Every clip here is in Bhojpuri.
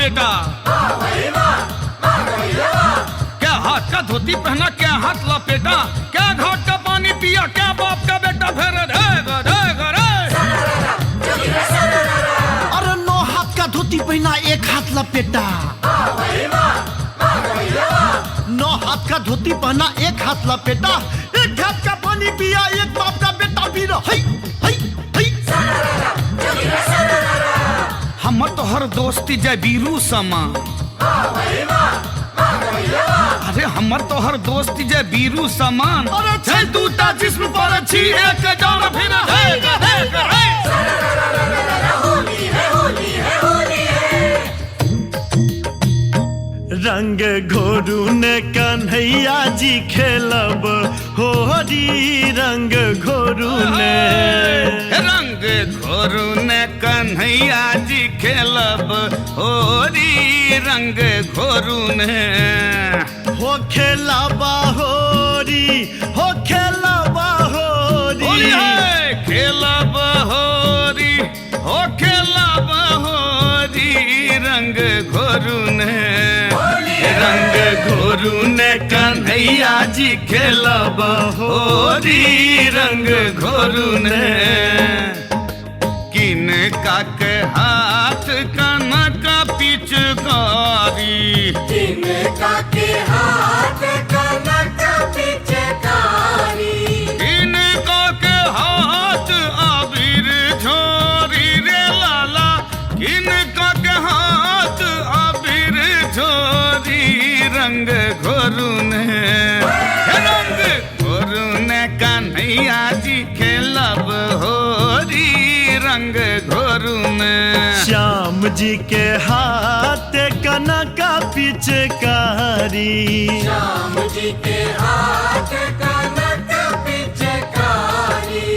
बेटा। क्या हाथ का धोती पहना, क्या हाथ लपेटा, क्या घाट का पानी पिया, क्या बाप का बेटा फिर अरे 9 हाथ का धोती पहना, 1 हाथ लपेटा। 9 हाथ का धोती पहना, 1 हाथ लपेटा, 1 हाथ का पानी पिया, 1 बाप का बेटा भी रही। हमर तो हर दोस्ती जय बीरू समा। अरे हमर तो हर दोस्ती जय बीरू समान। अरे जय दूता जिस्म पर छी एक जान फिर रंग घोरू ने कन्हैया जी खेलब होरी। रंग घोरू ने कन्हैया जी खेलब होरी। रंग घोरू ने हो खेलबा होरी, हो खेलबा होरी, खेलब होरी, हो खेलब होरी। रंग घोरू ने कन्हैया जी खेलब होरी। रंग घोरू ने किन का के हाथ कनक पिचकारी। किन का के हाथ कनक पिचकारी। किन का के हाथ अबीर झोरी रे लाला। किन का के हाथ अबीर झोरी। रंग घोरू ने कन्हैया जी खेलब होरी। रंग घोरू ने श्याम जी के हाथ कनक पिचकारी। श्याम जी के हाथ कनक पिचकारी।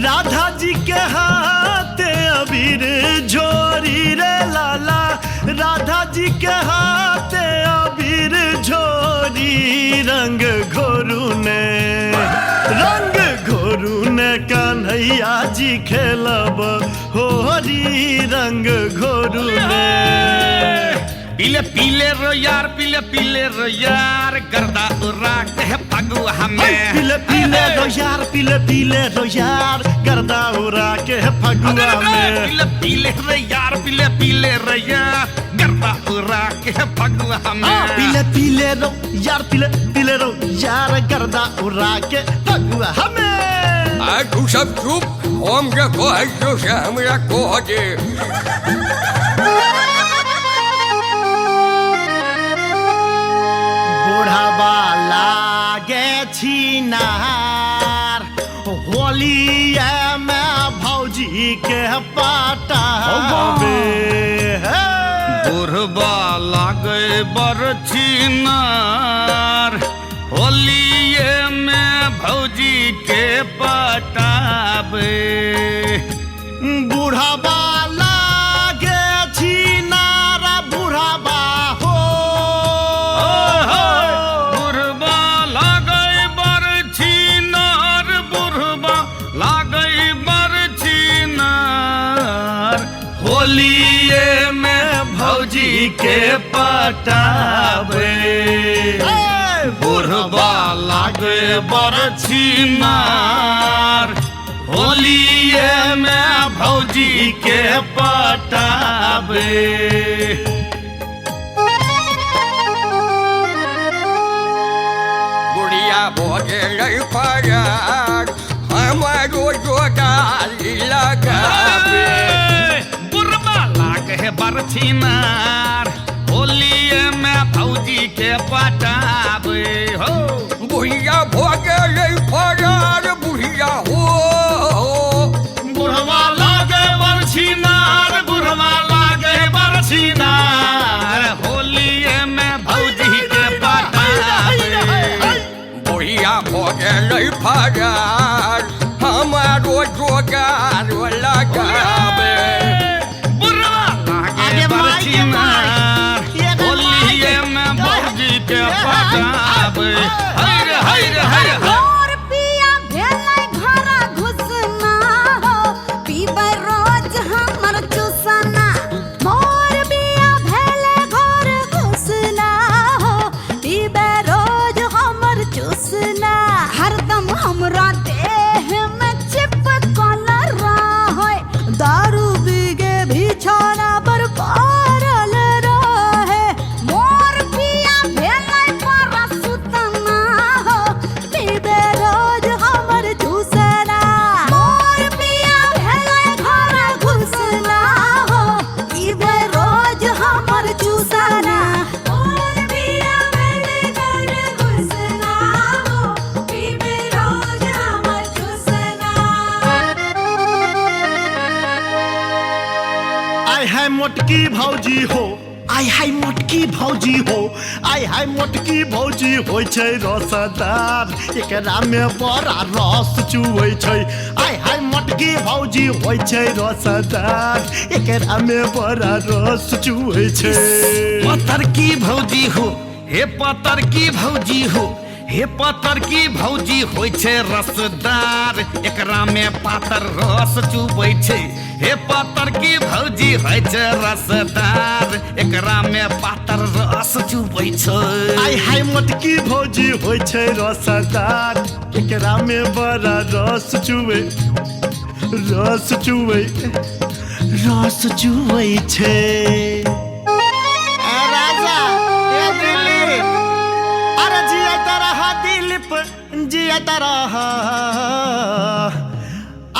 राधा जी के हाथ अबीर झोरी रे लाला। राधा जी के हाथ अबीर झोरी। रंग घोरू ने कन्हैया जी खेलब होरी। रंग घोरू ने पीले पीले रो यार, पीले पीले रो यार, गर्दा उड़ा के फगुआ हमें। पीले पीले रो यार, पीले पीले रो यार, गर्दा उड़ा के फगुआ में। पीले पीले रो यार, पीले पीले रो यार, गर्दा उड़ा के फगुआ हमें। पीले पीले रो यार, पीले पीले रो यार, गर्दा उड़ा के फगुआ हमें। तू सब चुप, हम के कह जो से हमरा कह दे। बुढ़ावा लागे छिनार, होलिया में भौजी के पटावे। बुढ़बा लागे बरछिनार, होलिये में भौजी के पटावे। बुढ़ावा लागे छिनार, बुढ़ावा हो। बुढ़बा लागे बरछिनार, बुढ़बा लागे बरछिनार, होलिये में भौजी के पटावे। बुढ़बा लागे बरछिनार, होलिये में भौजी के पटावे। बुढ़िया भोगे फरार, हमारो जोगाली लगावे। बुढ़बा लागे बरछिनार, होलिये में भौजी के पटावे हो। बुढ़िया भोगे फरार, बुढ़िया हो। बुढ़वा लागे बरछिनार, बुढ़वा लागे बरछिनार, होलिये में भौजी के पटावे। बुढ़िया भोगे फरार, हमारो जोगार लगावे। बुढ़वा लागे बरछिनार, होलिये में भौजी के पटावे। हर हर हर और पिया भेलै घरा घुसना हो, पीबै रोज हमर चूसना। मोर पिया भेलै आय हाय मोटकी भौजी हो, आय हाय मोटकी भौजी हो, आय हाय मोटकी भौजी होइ छै रसदार, एकरा में बड़ा रस चुबै छै। आय हाय मोटकी भौजी होइ छै रसदार, एकरा में बड़ा रस चुबै छै। पतर की भौजी हो, हे पतर की भौजी हो, हे पतर की भौजी होइ छै रसदार, एकरा में पातर रस चुबै छै। हे पतर की भौजी होइ छै रसदार, एकरा में पातर रस चुबै छै। आय हाय मोटकी भौजी होइ छै रसदार, एकरा में बड़ा रस चुबै, रस चुबै, रस चुबै छै। राजा ए दिलीप, अरे जियत रह दिलीप, जियत रह,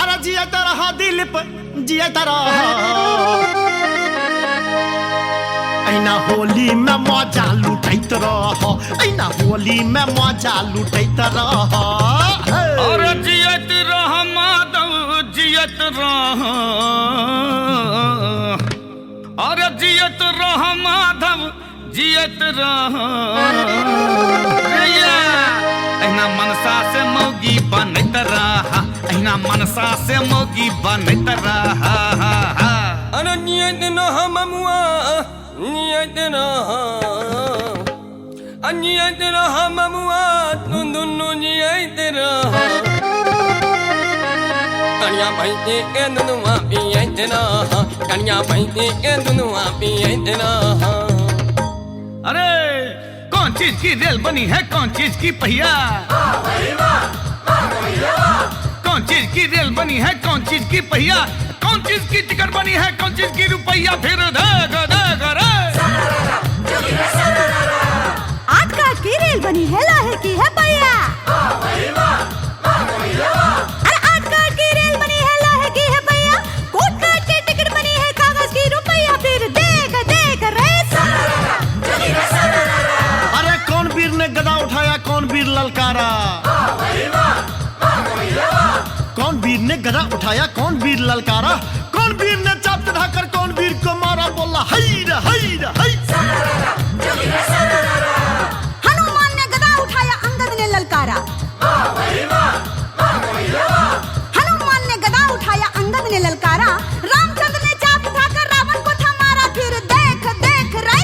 अरे जियत रह दिलीप, जियत रह। ऐना होली में मजा लुटैत रह, ऐना होली में मजा लुटैत रह। और जियत रह माधव जियत रह, और जियत रह माधव जियत रह। अहिना मनसा से मौगी बनत रह, अहिना मनसा से मौगी बनत रह। अरे नियत रह ममुआ, नियत रह, नियत रह ममुआ, तुम दोनों नियत रह। कन्या भाई के दुनुआ पियत रह, कन्या भाई के दुनुआ पियत रह। अरे कौन चीज की रेल बनी है, कौन चीज की पहिया? कौन चीज की रेल बनी है, कौन चीज की पहिया? कौन चीज की टिकट बनी है, कौन चीज की रुपया? फिर देख देख रे आठ काठ की रेल बनी है, लोहे की है पहिया। अरे आठ काठ की रेल बनी है, लोहे की है पहिया, कोट काठ की टिकट बनी है, कागज की रुपया। फिर देख देख रे अरे कौन वीर ने गदा उठाया, कौन वीर ललकारा? कौन वीर ने गदा उठाया, कौन वीर ललकारा? कौन वीर ने चाप चढ़ाकर कौन वीर को मारा, बोला हई रे हई रे हई। हनुमान ने गदा उठाया, अंगद ने ललकारा। हनुमान ने गदा उठाया, अंगद ने ललकारा। रामचंद्र ने चाप उठाकर रावण को था मारा। फिर देख देख रे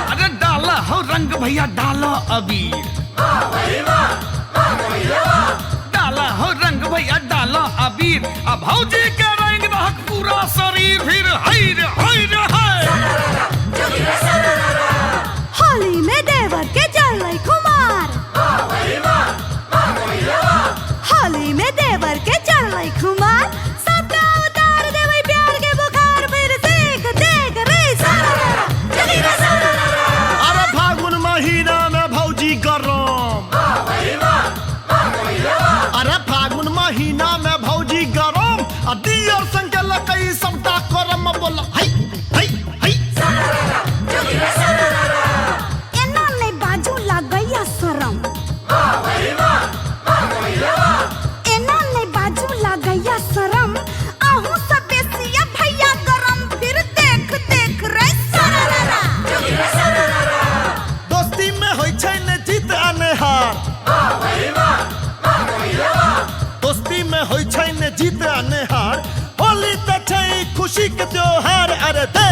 अरे डाला हो रंग भैया, डाला अबीर, डाला हो रंग भैया, डाला अबीर। अब भौजी के रंग रहक पूरा शरीर। फिर हई रे हई रे हई। होली में देवर के जलई खुमार, होली में देवर के जलई खुमार। सबका उतार देवई प्यार के बुखार। फिर देख देख रे अरे फागुन महीना में भौजी गरम, अरे फागुन महीना में भौजी गरम। दियर संग के लकई सबटा करम, बोला हई हई हई। एना नहीं बाजू लागैया शरम, एना नहीं बाजू लागैया शरम। आहू सब बेसिया भैया गरम। फिर देख देख रे दोस्ती में होइ छै ने जीत आ ने हार, दोस्ती में होइ छै ने जीत आ ने हार। होली त छै खुशी के त्योहार, अरे दे